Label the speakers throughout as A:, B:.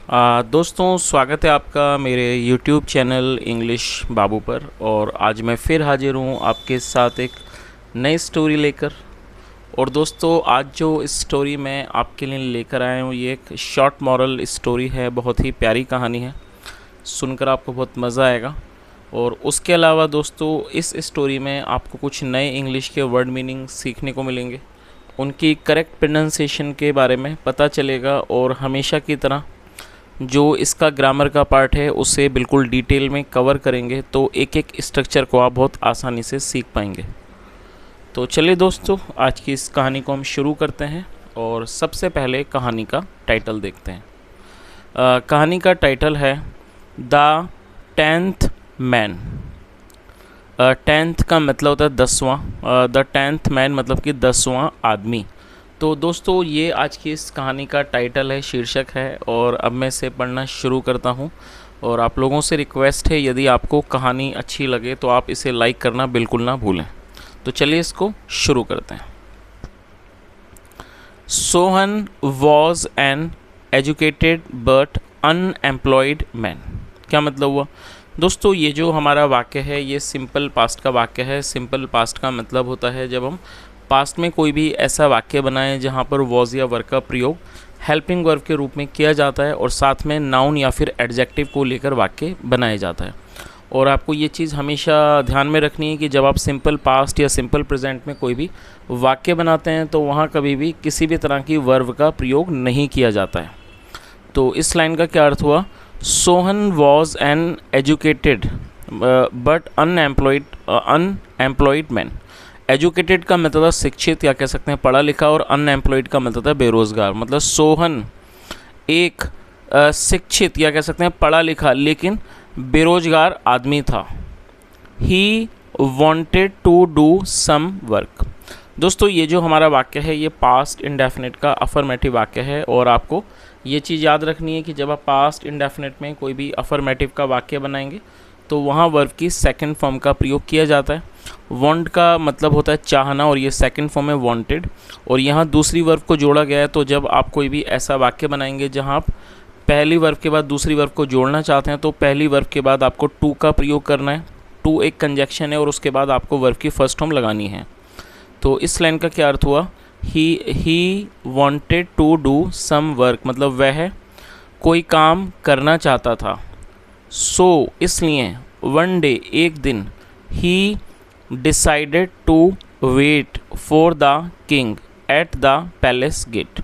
A: दोस्तों, स्वागत है आपका मेरे YouTube चैनल इंग्लिश बाबू पर। और आज मैं फिर हाजिर हूँ आपके साथ एक नई स्टोरी लेकर। और दोस्तों, आज जो स्टोरी मैं आपके लिए लेकर आया हूँ ये एक शॉर्ट मॉरल स्टोरी है। बहुत ही प्यारी कहानी है, सुनकर आपको बहुत मज़ा आएगा। और उसके अलावा दोस्तों, इस स्टोरी में आपको कुछ नए इंग्लिश के वर्ड मीनिंग सीखने को मिलेंगे, उनकी करेक्ट प्रोनाउंसिएशन के बारे में पता चलेगा। और हमेशा की तरह जो इसका ग्रामर का पार्ट है उसे बिल्कुल डिटेल में कवर करेंगे, तो एक एक स्ट्रक्चर को आप बहुत आसानी से सीख पाएंगे। तो चलिए दोस्तों, आज की इस कहानी को हम शुरू करते हैं। और सबसे पहले कहानी का टाइटल देखते हैं। कहानी का टाइटल है द 10th मैन। 10th का मतलब होता है 10वां। द 10th मैन मतलब कि 10वां आदमी। तो दोस्तों, ये आज की इस कहानी का टाइटल है, शीर्षक है। और अब मैं इसे पढ़ना शुरू करता हूँ। और आप लोगों से रिक्वेस्ट है, यदि आपको कहानी अच्छी लगे तो आप इसे लाइक करना बिल्कुल ना भूलें। तो चलिए इसको शुरू करते हैं। Sohan was an educated but unemployed man. क्या मतलब हुआ दोस्तों? ये जो हमारा वाक्य है ये सिंपल पास्ट का वाक्य है। सिंपल पास्ट का मतलब होता है जब हम पास्ट में कोई भी ऐसा वाक्य बनाएं जहाँ पर वॉज या वर्ब का प्रयोग हेल्पिंग वर्ब के रूप में किया जाता है और साथ में नाउन या फिर एडजेक्टिव को लेकर वाक्य बनाया जाता है। और आपको ये चीज़ हमेशा ध्यान में रखनी है कि जब आप सिंपल पास्ट या सिंपल प्रेजेंट में कोई भी वाक्य बनाते हैं तो वहाँ कभी भी किसी भी तरह की वर्ब का प्रयोग नहीं किया जाता है। तो इस लाइन का क्या अर्थ हुआ? Sohan was an educated but unemployed man. Educated का मतलब था शिक्षित या कह सकते हैं पढ़ा लिखा, और अनएम्प्लॉयड का मतलब था बेरोज़गार। मतलब सोहन एक शिक्षित या कह सकते हैं पढ़ा लिखा लेकिन बेरोजगार आदमी था। He wanted to do some work. दोस्तों, ये जो हमारा वाक्य है ये पास्ट इंडेफिनिट का अफर्मेटिव वाक्य है। और आपको ये चीज़ याद रखनी है कि जब आप पास्ट इंडेफिनिट में कोई भी अफर्मेटिव का वाक्य बनाएंगे तो वहाँ वर्ब की सेकंड फॉर्म का प्रयोग किया जाता है। वांट का मतलब होता है चाहना, और ये सेकंड फॉर्म है वांटेड। और यहाँ दूसरी वर्ब को जोड़ा गया है। तो जब आप कोई भी ऐसा वाक्य बनाएंगे जहाँ आप पहली वर्ब के बाद दूसरी वर्ब को जोड़ना चाहते हैं तो पहली वर्ब के बाद आपको टू का प्रयोग करना है। टू एक कंजक्शन है और उसके बाद आपको वर्ब की फर्स्ट फॉर्म लगानी है। तो इस लाइन का क्या अर्थ हुआ? He wanted to do some work, मतलब वह कोई काम करना चाहता था। सो इसलिए वन डे एक दिन he decided to wait for the king at the palace gate.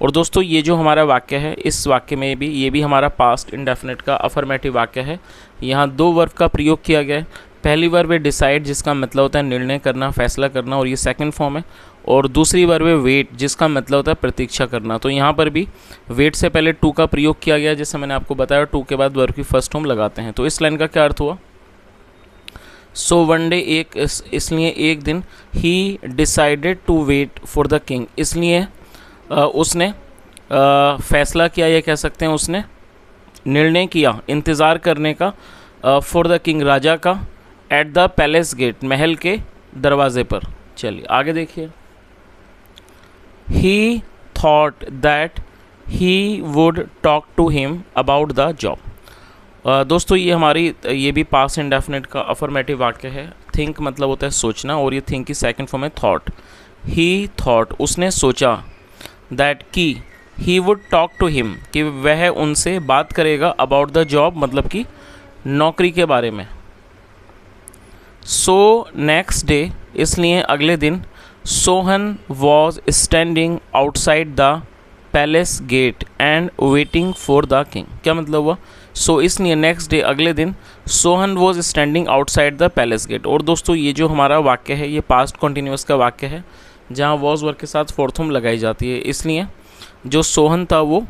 A: और दोस्तों, ये जो हमारा वाक्य है इस वाक्य में भी ये भी हमारा पास्ट इंडेफिनिट का अफर्मेटिव वाक्य है। यहाँ दो वर्ब का प्रयोग किया गया है। पहली वर्ब है डिसाइड जिसका मतलब होता है निर्णय करना, फैसला करना, और ये सेकंड फॉर्म है। और दूसरी वर्ब है वेट जिसका मतलब होता है प्रतीक्षा करना। तो यहाँ पर भी वेट से पहले टू का प्रयोग किया गया, जैसे मैंने आपको बताया। टू के बाद वर्ब की फर्स्ट फॉर्म लगाते हैं। तो इस लाइन का क्या अर्थ हुआ? सो वन डे इसलिए एक दिन he decided to wait for the king. इसलिए उसने फैसला किया, या कह सकते हैं उसने निर्णय किया इंतज़ार करने का फॉर द किंग राजा का, एट द पैलेस गेट महल के दरवाजे पर। चलिए आगे देखिए। He thought that he would talk to him about the job. दोस्तों, ये भी पास्ट इंडेफिनिट का अफर्मेटिव वाक्य है। थिंक मतलब होता है सोचना, और ये थिंक की सेकंड फॉर्म है थॉट। ही थॉट उसने सोचा, दैट कि he would talk to him कि वह उनसे बात करेगा, अबाउट द जॉब मतलब कि नौकरी के बारे में। सो नेक्स्ट डे इसलिए अगले दिन Sohan was standing outside the palace gate and waiting for the king. क्या मतलब हुआ? सो इसलिए नेक्स्ट डे अगले दिन Sohan was standing outside the palace gate. और दोस्तों, ये जो हमारा वाक्य है ये पास्ट कॉन्टिन्यूस का वाक्य है जहाँ वॉज वर्ब के साथ फोर्थ फॉर्म लगाई जाती है। इसलिए जो सोहन था वो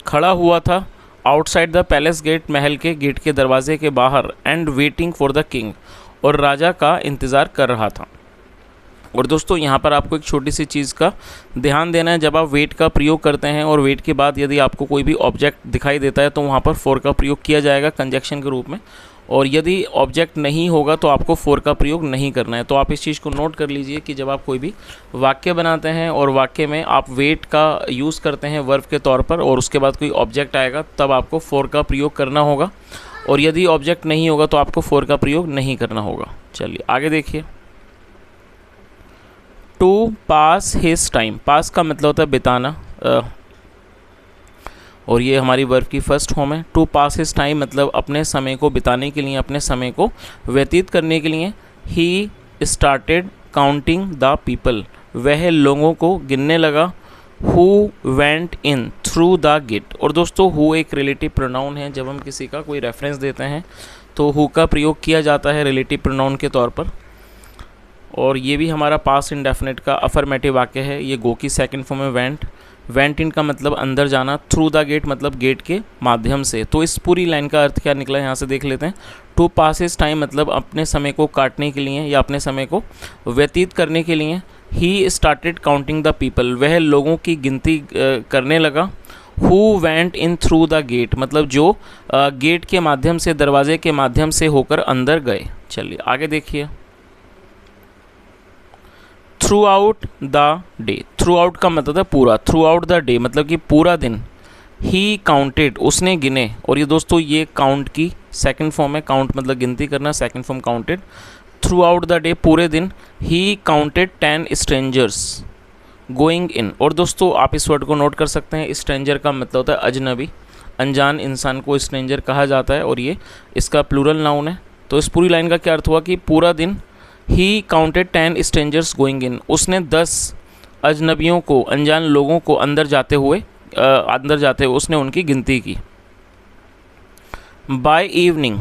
A: खड़ा हुआ था आउटसाइड द पैलेस गेट महल के गेट के दरवाजे के बाहर, and waiting for the king और राजा का इंतज़ार कर रहा था। और दोस्तों, यहाँ पर आपको एक छोटी सी चीज़ का ध्यान देना है। जब आप वेट का प्रयोग करते हैं और वेट के बाद यदि आपको कोई भी ऑब्जेक्ट दिखाई देता है तो वहाँ पर फॉर का प्रयोग किया जाएगा कंजक्शन के रूप में। और यदि ऑब्जेक्ट नहीं होगा तो आपको फॉर का प्रयोग नहीं करना है। तो आप इस चीज़ को नोट कर लीजिए कि जब आप कोई भी वाक्य बनाते हैं और वाक्य में आप वेट का यूज़ करते हैं वर्ब के तौर पर और उसके बाद कोई ऑब्जेक्ट आएगा तब आपको फॉर का प्रयोग करना होगा, और यदि ऑब्जेक्ट नहीं होगा तो आपको फॉर का प्रयोग नहीं करना होगा। चलिए आगे देखिए। टू पास हिज टाइम, पास का मतलब होता है बिताना, और ये हमारी वर्ब की फर्स्ट फॉर्म है। टू पास हिज टाइम मतलब अपने समय को बिताने के लिए, अपने समय को व्यतीत करने के लिए। He started counting the people, वह लोगों को गिनने लगा। Who went in through the gate, और दोस्तों हु एक रिलेटिव प्रोनाउन है। जब हम किसी का कोई रेफरेंस देते हैं तो हु का प्रयोग किया जाता है रिलेटिव प्रोनाउन के तौर पर, और ये भी हमारा पास्ट इंडेफिनिट का अफर्मेटिव वाक्य है। ये गो की सेकंड फॉर्म में वेंट, वेंट इन का मतलब अंदर जाना, थ्रू द गेट मतलब गेट के माध्यम से। तो इस पूरी लाइन का अर्थ क्या निकला यहाँ से देख लेते हैं। टू पास हिज टाइम मतलब अपने समय को काटने के लिए या अपने समय को व्यतीत करने के लिए। He started counting the people, वह लोगों की गिनती करने लगा। Who went in through the gate मतलब जो गेट के माध्यम से, दरवाजे के माध्यम से होकर अंदर गए। चलिए आगे देखिए। Through out the day, through out का मतलब है पूरा, थ्रू आउट द डे मतलब कि पूरा दिन। ही काउंटेड, उसने गिने, और ये दोस्तों ये काउंट की सेकंड फॉर्म है। काउंट मतलब गिनती करना, second form counted. Through out the day पूरे दिन। He counted 10 strangers going in, और दोस्तों आप इस वर्ड को नोट कर सकते हैं। स्ट्रेंजर का मतलब होता है अजनबी, अनजान इंसान को स्ट्रेंजर कहा जाता है, और ये इसका प्लूरल नाउन है। तो इस पूरी लाइन का क्या अर्थ हुआ कि पूरा दिन। He counted 10 strangers going in, उसने 10 अजनबियों को, अनजान लोगों को अंदर जाते हुए उसने उनकी गिनती की। By evening,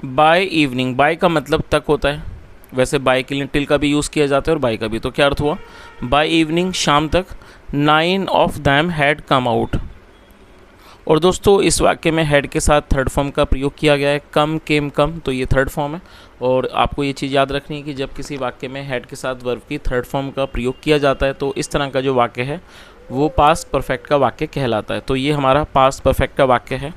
A: by evening, by का मतलब तक होता है। वैसे बाय के लिए टिल का भी यूज़ किया जाता है और बाय का भी। तो क्या अर्थ हुआ, बाय इवनिंग शाम तक। 9 of them had come out, और दोस्तों इस वाक्य में हैड के साथ थर्ड फॉर्म का प्रयोग किया गया है। कम, केम, कम, तो ये थर्ड फॉर्म है। और आपको ये चीज़ याद रखनी है कि जब किसी वाक्य में हैड के साथ वर्ब की थर्ड फॉर्म का प्रयोग किया जाता है तो इस तरह का जो वाक्य है वो पास्ट परफेक्ट का वाक्य कहलाता है। तो ये हमारा पास्ट परफेक्ट का वाक्य है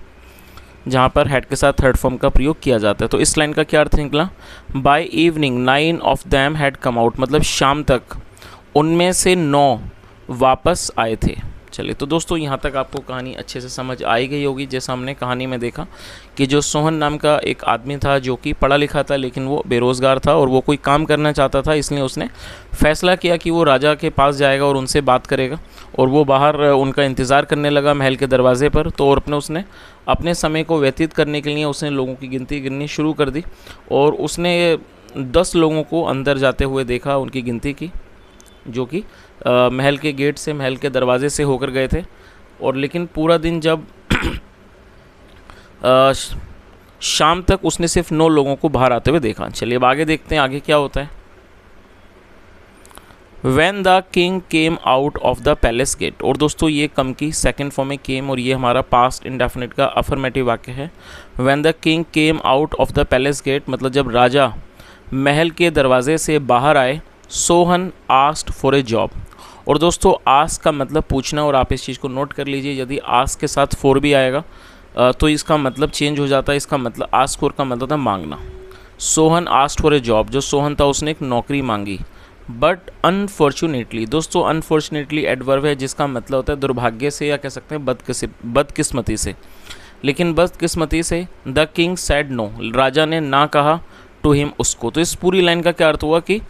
A: जहाँ पर हैड के साथ थर्ड फॉर्म का प्रयोग किया जाता है। तो इस लाइन का क्या अर्थ निकला, by evening 9 of them had come out मतलब शाम तक उनमें से 9 वापस आए थे। चलिए तो दोस्तों यहाँ तक आपको कहानी अच्छे से समझ आई गई होगी। जैसा हमने कहानी में देखा कि जो सोहन नाम का एक आदमी था जो कि पढ़ा लिखा था लेकिन वो बेरोज़गार था और वो कोई काम करना चाहता था, इसलिए उसने फैसला किया कि वो राजा के पास जाएगा और उनसे बात करेगा। और वो बाहर उनका इंतज़ार करने लगा महल के दरवाजे पर। तो और उसने अपने समय को व्यतीत करने के लिए उसने लोगों की गिनती गिननी शुरू कर दी और उसने 10 लोगों को अंदर जाते हुए देखा, उनकी गिनती की, जो कि महल के गेट से, महल के दरवाजे से होकर गए थे। और लेकिन पूरा दिन जब शाम तक उसने सिर्फ 9 लोगों को बाहर आते हुए देखा। चलिए अब आगे देखते हैं आगे क्या होता है। When the king came out of the palace gate, और दोस्तों ये कम की सेकंड फॉर्म में केम, और ये हमारा पास्ट इंडेफिनिट का अफर्मेटिव वाक्य है। When the king came out of the palace gate मतलब जब राजा महल के दरवाजे से बाहर आए। Sohan asked for a job, और दोस्तों आस्क का मतलब पूछना, और आप इस चीज़ को नोट कर लीजिए। यदि आस्क के साथ फॉर भी आएगा तो इसका मतलब चेंज हो जाता है। इसका मतलब आस्क फॉर का मतलब था मांगना। Sohan asked for a job, जो सोहन था उसने एक नौकरी मांगी। बट अनफॉर्चुनेटली, दोस्तों अनफॉर्चुनेटली एडवर्ब है जिसका मतलब होता है दुर्भाग्य से या कह सकते हैं बदकिस्मती से। लेकिन बदकिस्मती से द किंग सैड नो, राजा ने ना कहा टू हिम, उसको। तो इस पूरी लाइन का क्या अर्थ हुआ कि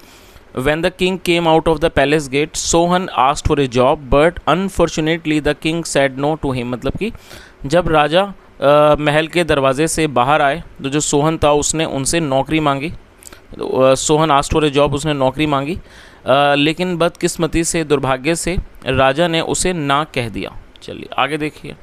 A: When the king came out of the palace gate, Sohan asked for a job, but unfortunately the king said no to him। मतलब कि जब राजा महल के दरवाजे से बाहर आए तो जो सोहन था उसने उनसे नौकरी मांगी। Sohan asked for a job, उसने नौकरी मांगी, लेकिन बदकिस्मती से, दुर्भाग्य से राजा ने उसे ना कह दिया। चलिए आगे देखिए।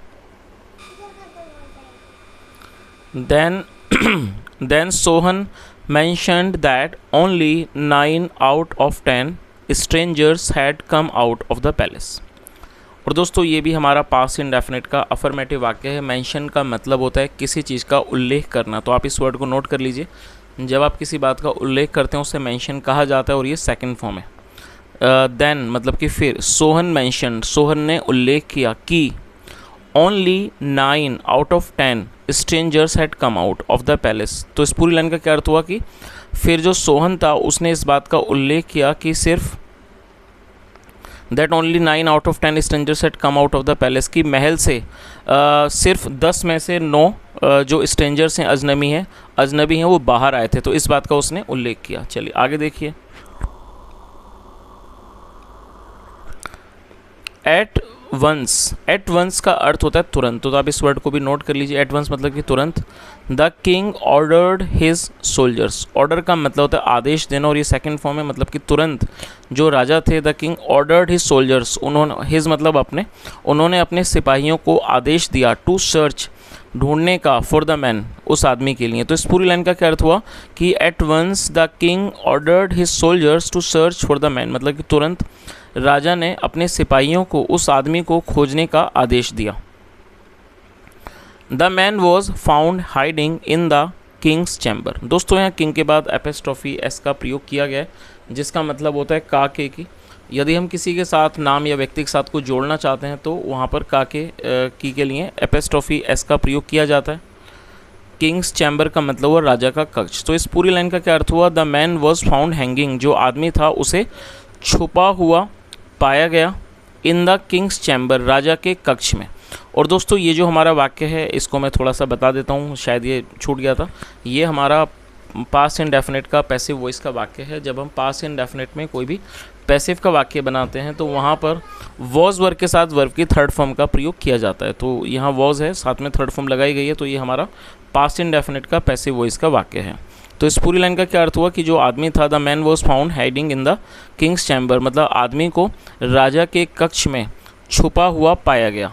A: Then Sohan mentioned that only 9 out of 10 strangers had come out of the palace। और दोस्तों ये भी हमारा पास्ट इंडेफिनिट का अफर्मेटिव वाक्य है। मेंशन का मतलब होता है किसी चीज़ का उल्लेख करना। तो आप इस वर्ड को नोट कर लीजिए। जब आप किसी बात का उल्लेख करते हैं उसे मेंशन कहा जाता है और ये सेकंड फॉर्म है। देन मतलब कि फिर सोहन मेंशन, सोहन ने उल्लेख किया कि only 9 out of 10 strangers had come out of the palace. तो इस पूरी लाइन का क्या अर्थ हुआ कि फिर जो सोहन था उसने इस बात का उल्लेख किया कि सिर्फ that only 9 out of 10 strangers had come out of the palace, की महल से सिर्फ 10 में से 9 जो स्ट्रेंजर्स हैं, अजनबी हैं वो बाहर आए थे। तो इस बात का उसने उल्लेख किया। चलिए आगे देखिए। एट वंस का अर्थ होता है तुरंत, तो आप इस वर्ड को भी नोट कर लीजिए। एट वंस मतलब कि तुरंत। The king ordered his soldiers, order का मतलब होता है आदेश देना और ये सेकंड फॉर्म है, मतलब कि तुरंत जो राजा थे, the king ordered his soldiers, his मतलब उन्होंने अपने सिपाहियों को आदेश दिया, टू सर्च ढूंढने का, फॉर द मैन उस आदमी के लिए। तो इस पूरी लाइन का क्या अर्थ हुआ कि at once the king ordered his soldiers to search for the man, मतलब कि तुरंत राजा ने अपने सिपाहियों को उस आदमी को खोजने का आदेश दिया। The man was found hiding in the Kings chamber. दोस्तों यहाँ किंग के बाद एपेस्ट्रॉफी एस का प्रयोग किया गया है, जिसका मतलब होता है काके की। यदि हम किसी के साथ नाम या व्यक्ति के साथ को जोड़ना चाहते हैं तो वहाँ पर काके की के लिए एपेस्ट्रॉफी एस का प्रयोग किया जाता है। किंग्स चैम्बर का मतलब हुआ राजा का कक्ष। तो इस पूरी लाइन का क्या अर्थ हुआ? The man was found hanging, जो आदमी था उसे छुपा हुआ पाया गया, इन द किंग्स चैम्बर, राजा के कक्ष में। और दोस्तों ये जो हमारा वाक्य है इसको मैं थोड़ा सा बता देता हूँ, शायद ये छूट गया था। ये हमारा पास्ट इंडेफिनिट का पैसिव वॉइस का वाक्य है। जब हम पास्ट इंडेफिनिट में कोई भी पैसिव का वाक्य बनाते हैं तो वहाँ पर वॉज वर्ग के साथ वर्ब की थर्ड फॉर्म का प्रयोग किया जाता है। तो यहाँ वॉज है, साथ में थर्ड फॉर्म लगाई गई है, तो ये हमारा पास्ट इंडेफिनिट का पैसिव वॉइस का वाक्य है। तो इस पूरी लाइन का क्या अर्थ हुआ कि जो आदमी था, the man was found hiding in the Kings chamber, मतलब आदमी को राजा के कक्ष में छुपा हुआ पाया गया।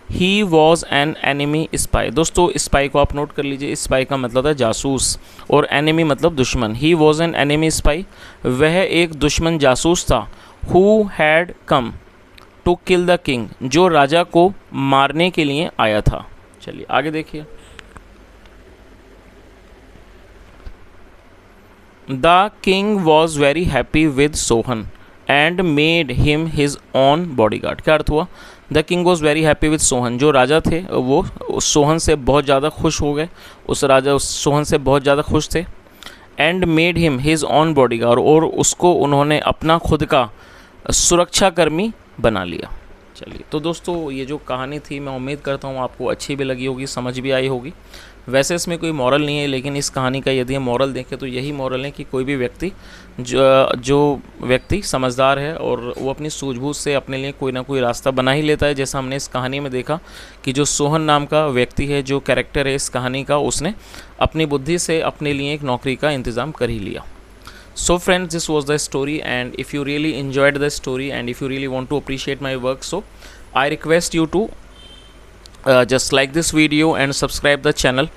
A: ही वॉज एन एनिमी स्पाई। दोस्तों स्पाई को आप नोट कर लीजिए, स्पाई का मतलब है जासूस और एनिमी मतलब दुश्मन। He was an enemy spy, वह एक दुश्मन जासूस था। Who had come to kill the king, जो राजा को मारने के लिए आया था। चलिए आगे देखिए। The king was very happy with Sohan and made him his own bodyguard. क्या अर्थ हुआ? The king was very happy with Sohan, जो राजा थे वो सोहन से बहुत ज़्यादा खुश हो गए, उस सोहन से बहुत ज़्यादा खुश थे। And made him his own bodyguard, और उसको उन्होंने अपना खुद का सुरक्षाकर्मी बना लिया। चलिए तो दोस्तों ये जो कहानी थी मैं उम्मीद करता हूँ आपको अच्छी भी लगी होगी, समझ भी आई होगी। वैसे इसमें कोई मॉरल नहीं है, लेकिन इस कहानी का यदि हम मॉरल देखें तो यही मॉरल है कि कोई भी व्यक्ति जो व्यक्ति समझदार है और वो अपनी सूझबूझ से अपने लिए कोई ना कोई रास्ता बना ही लेता है। जैसा हमने इस कहानी में देखा कि जो सोहन नाम का व्यक्ति है, जो कैरेक्टर है इस कहानी का, उसने अपनी बुद्धि से अपने लिए एक नौकरी का इंतज़ाम कर ही लिया। So friends, this was the story, and if you really enjoyed the story and if you really want to appreciate my work, so I request you to just like this video and subscribe the channel.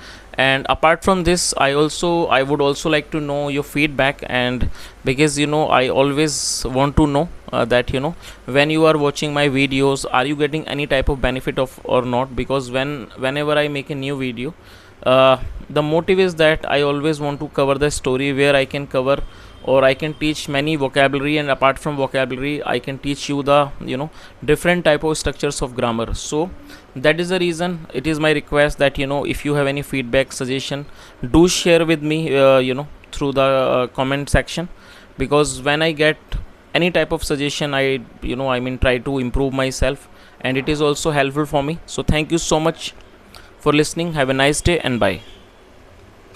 A: And apart from this, I would also like to know your feedback, and because I always want to know that when you are watching my videos, are you getting any type of benefit of or not? Because whenever I make a new video, the motive is that I always want to cover the story where I can cover or I can teach many vocabulary, and apart from vocabulary I can teach you the different type of structures of grammar. So that is the reason it is my request that if you have any feedback, suggestion, do share with me through the comment section, because when I get any type of suggestion I try to improve myself, and it is also helpful for me. So thank you so much for listening. Have a nice day and bye.